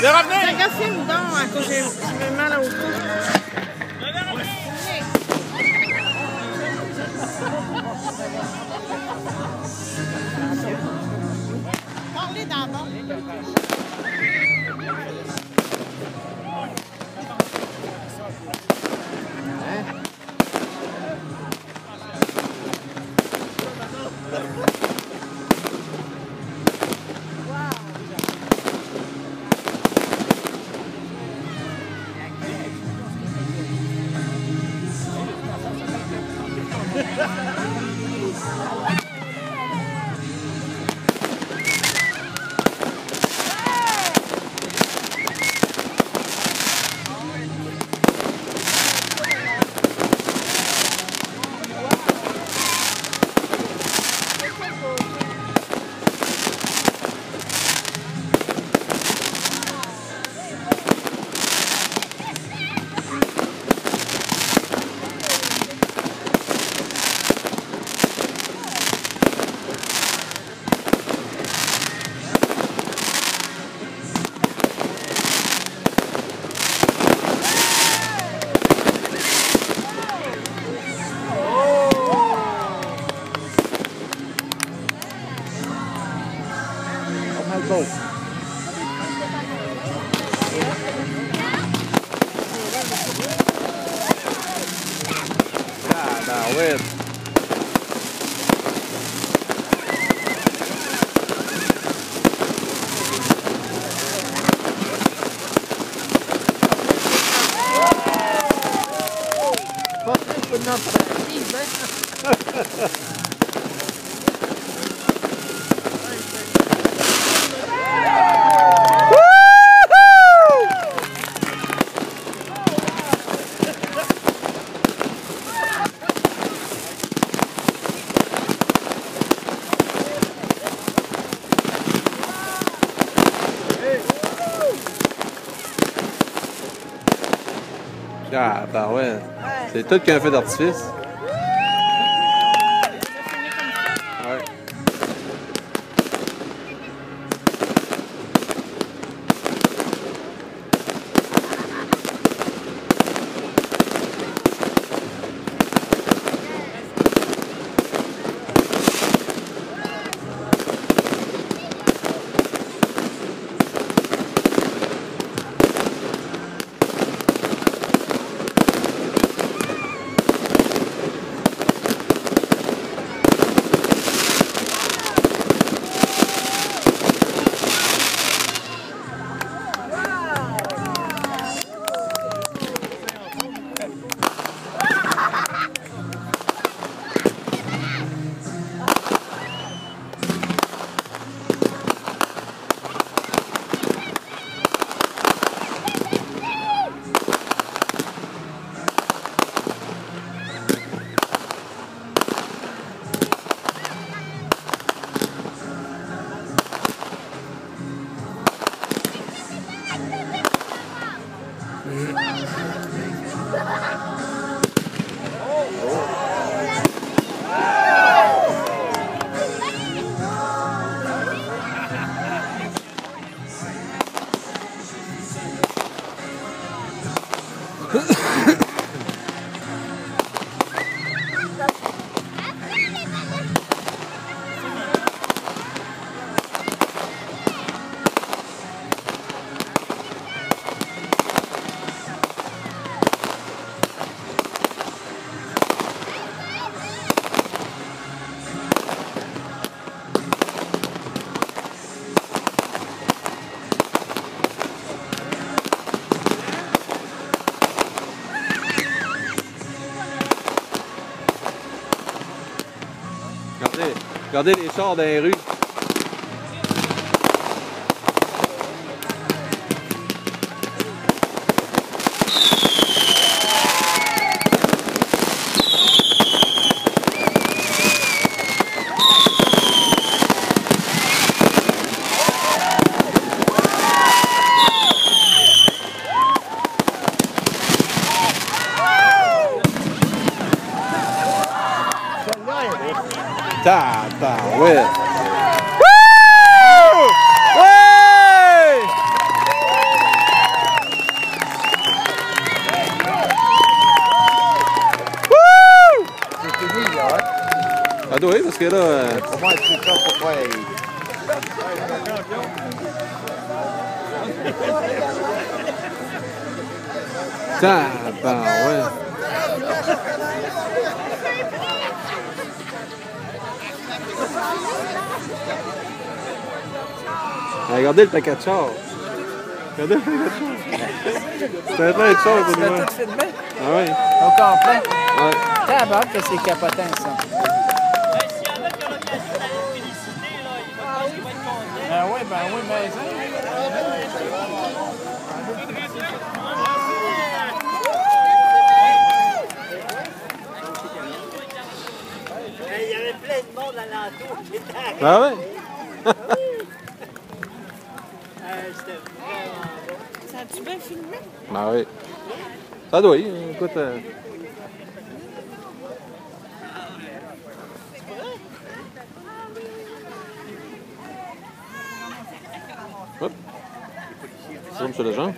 De revenir! Regarde, filme donc, à cause j'ai mal au cou. Parlez d'abord. With ah, ben ouais. C'est tout qu'un feu d'artifice. Ouais. Regardez les chars dans les rues. Tabarouette! Wouh! Ouais! parce que là... Pour moi, c'est ça, pourquoi il... Tabarouette. Regardez le paquet de char. Regardez le paquet de char. C'est plein de char pour Tu nous. l'as tout filmé? Ah oui. Au complet? Ouais. Tabarnak que c'est capotant, ça. S'il y en a qui ont l'occasion d'aller le féliciter, là, il va être content. Ben oui, mais... Il y avait plein de monde alentour qui était arrivé. Ah oui. C'était vraiment bon. Ça a-tu bien filmé? Ben oui. Ça doit, écoute... Hop. C'est comme sur le genre.